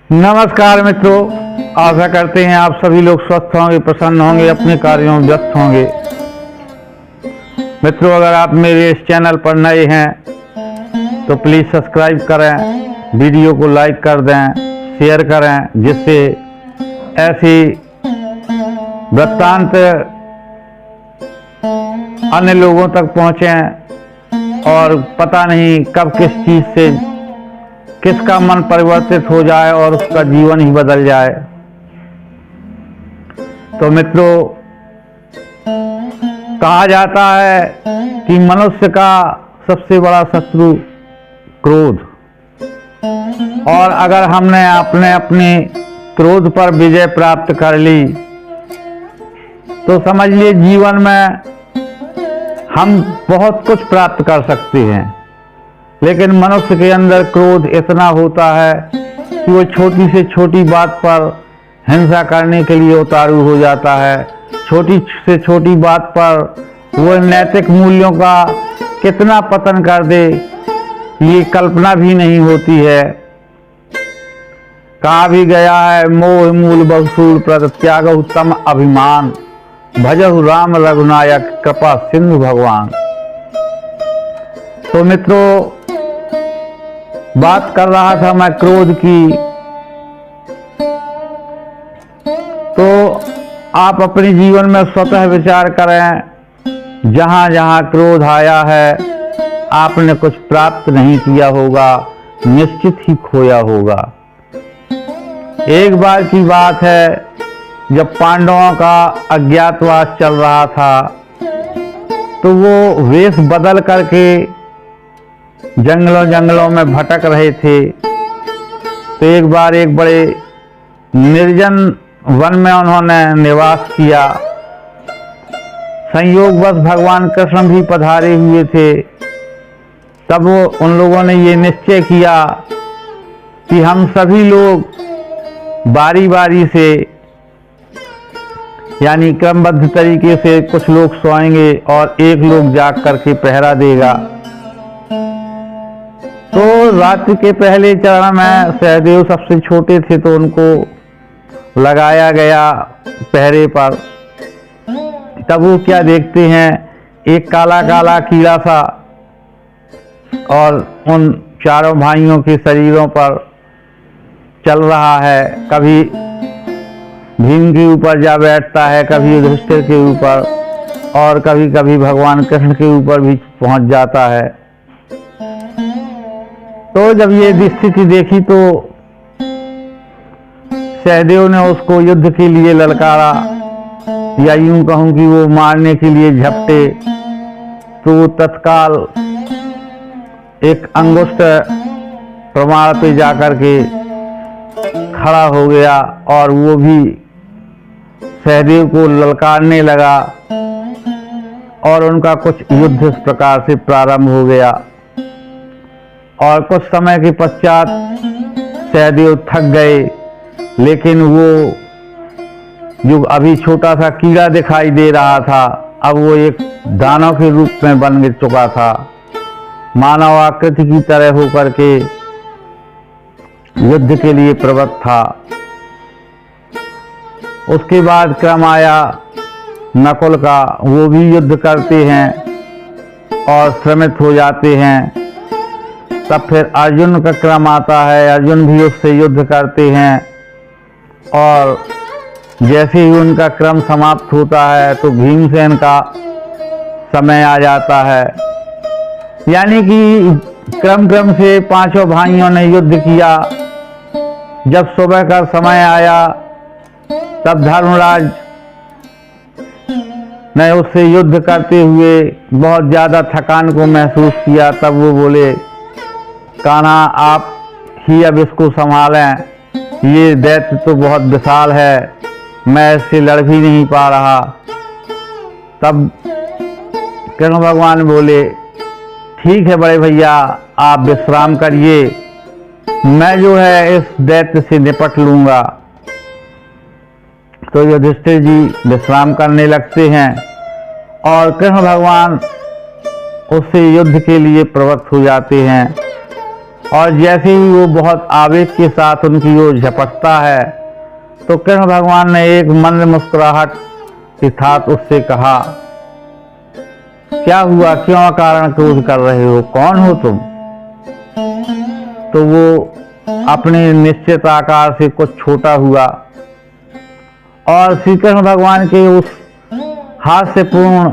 नमस्कार मित्रों, आशा करते हैं आप सभी लोग स्वस्थ होंगे, प्रसन्न होंगे, अपने कार्यों में व्यस्त होंगे। मित्रों, अगर आप मेरे इस चैनल पर नए हैं तो प्लीज़ सब्सक्राइब करें, वीडियो को लाइक कर दें, शेयर करें, जिससे ऐसी वृत्तांत अन्य लोगों तक पहुँचें और पता नहीं कब किस चीज़ से किसका मन परिवर्तित हो जाए और उसका जीवन ही बदल जाए। तो मित्रों, कहा जाता है कि मनुष्य का सबसे बड़ा शत्रु क्रोध, और अगर हमने अपने क्रोध पर विजय प्राप्त कर ली तो समझ लिए जीवन में हम बहुत कुछ प्राप्त कर सकते हैं। लेकिन मनुष्य के अंदर क्रोध इतना होता है कि वो छोटी से छोटी बात पर हिंसा करने के लिए उतारू हो जाता है। छोटी से छोटी बात पर वो नैतिक मूल्यों का कितना पतन कर दे, ये कल्पना भी नहीं होती है। कहा भी गया है, मोह मूल बहुसूल प्रद त्यागहु तम अभिमान, भजहु राम रघुनायक कृपा सिंधु भगवान। तो मित्रों, बात कर रहा था मैं क्रोध की। तो आप अपने जीवन में स्वतः विचार करें, जहां जहां क्रोध आया है आपने कुछ प्राप्त नहीं किया होगा, निश्चित ही खोया होगा। एक बार की बात है, जब पांडवों का अज्ञातवास चल रहा था तो वो वेश बदल करके जंगलों में भटक रहे थे। तो एक बार एक बड़े निर्जन वन में उन्होंने निवास किया। संयोगवश भगवान कृष्ण भी पधारे हुए थे। तब वो उन लोगों ने ये निश्चय किया कि हम सभी लोग बारी बारी से, यानी क्रमबद्ध तरीके से, कुछ लोग सोएंगे और एक लोग जाग करके पहरा देगा। तो रात्रि के पहले चरण में सहदेव सबसे छोटे थे तो उनको लगाया गया पहरे पर। तब वो क्या देखते हैं, एक काला काला कीड़ा सा और उन चारों भाइयों के शरीरों पर चल रहा है। कभी भीम के ऊपर जा बैठता है, कभी युधिष्ठिर के ऊपर, और कभी कभी भगवान कृष्ण के ऊपर भी पहुंच जाता है। तो जब ये स्थिति देखी तो सहदेव ने उसको युद्ध के लिए ललकारा, या यूं कहूं कि वो मारने के लिए झपटे। तो तत्काल एक अंगुष्ठ प्रमाण पे जाकर के खड़ा हो गया और वो भी सहदेव को ललकारने लगा, और उनका कुछ युद्ध इस प्रकार से प्रारंभ हो गया। और कुछ समय के पश्चात सहदेव थक गए, लेकिन वो जो अभी छोटा सा कीड़ा दिखाई दे रहा था, अब वो एक दानव के रूप में बन चुका था। मानव आकृति की तरह होकर के युद्ध के लिए प्रवृत्त था। उसके बाद क्रम आया नकुल का, वो भी युद्ध करते हैं और श्रमित हो जाते हैं। तब फिर अर्जुन का क्रम आता है, अर्जुन भी उससे युद्ध करते हैं, और जैसे ही उनका क्रम समाप्त होता है तो भीमसेन का समय आ जाता है। यानी कि क्रम क्रम से पांचों भाइयों ने युद्ध किया। जब सुबह का समय आया तब धर्मराज ने उससे युद्ध करते हुए बहुत ज़्यादा थकान को महसूस किया। तब वो बोले, कान्हा आप ही अब इसको संभालें, ये दैत्य तो बहुत विशाल है, मैं इससे लड़ भी नहीं पा रहा। तब कृष्ण भगवान बोले, ठीक है बड़े भैया, आप विश्राम करिए, मैं जो है इस दैत्य से निपट लूंगा। तो युधिष्ठिर जी विश्राम करने लगते हैं और कृष्ण भगवान उससे युद्ध के लिए प्रवृत्त हो जाते हैं। और जैसे ही वो बहुत आवेग के साथ उनकी ओर झपटता है तो कृष्ण भगवान ने एक मंद मुस्कुराहट के साथ उससे कहा, क्या हुआ, क्यों अकारण क्रोध कर रहे हो, कौन हो तुम? तो वो अपने निश्चित आकार से कुछ छोटा हुआ और श्री कृष्ण भगवान के उस हास्यपूर्ण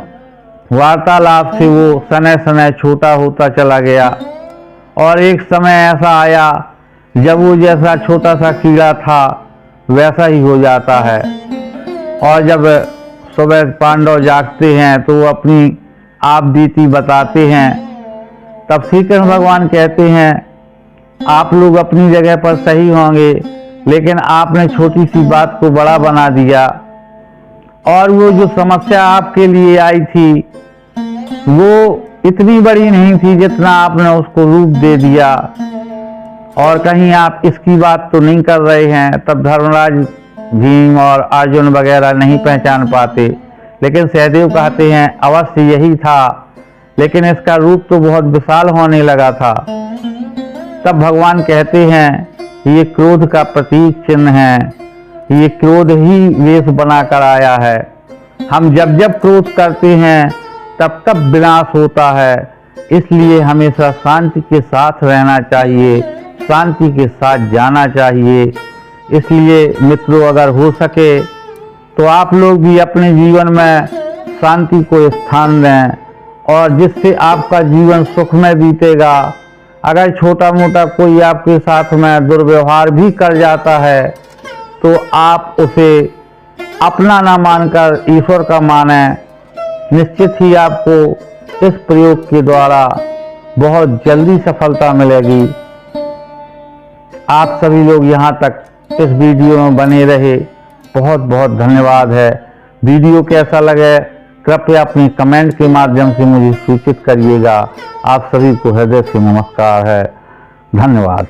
वार्तालाप से वो सने सने छोटा होता चला गया। और एक समय ऐसा आया जब वो जैसा छोटा सा कीड़ा था वैसा ही हो जाता है। और जब सुबह पांडव जागते हैं तो वो अपनी आप बीती बताते हैं। तब श्री कृष्ण भगवान कहते हैं, आप लोग अपनी जगह पर सही होंगे, लेकिन आपने छोटी सी बात को बड़ा बना दिया। और वो जो समस्या आपके लिए आई थी वो इतनी बड़ी नहीं थी जितना आपने उसको रूप दे दिया। और कहीं आप इसकी बात तो नहीं कर रहे हैं। तब धर्मराज, भीम और अर्जुन वगैरह नहीं पहचान पाते, लेकिन सहदेव कहते हैं, अवश्य यही था, लेकिन इसका रूप तो बहुत विशाल होने लगा था। तब भगवान कहते हैं, ये क्रोध का प्रतीक चिन्ह है, ये क्रोध ही वेश बनाकर आया है। हम जब जब क्रोध करते हैं तब तब विनाश होता है, इसलिए हमेशा शांति के साथ रहना चाहिए, शांति के साथ जाना चाहिए। इसलिए मित्रों, अगर हो सके तो आप लोग भी अपने जीवन में शांति को स्थान दें, और जिससे आपका जीवन सुख में बीतेगा। अगर छोटा मोटा कोई आपके साथ में दुर्व्यवहार भी कर जाता है तो आप उसे अपना ना मानकर ईश्वर का माने। निश्चित ही आपको इस प्रयोग के द्वारा बहुत जल्दी सफलता मिलेगी। आप सभी लोग यहाँ तक इस वीडियो में बने रहे, बहुत बहुत धन्यवाद है। वीडियो कैसा लगे कृपया अपने कमेंट के माध्यम से मुझे सूचित करिएगा। आप सभी को हृदय से नमस्कार है। धन्यवाद।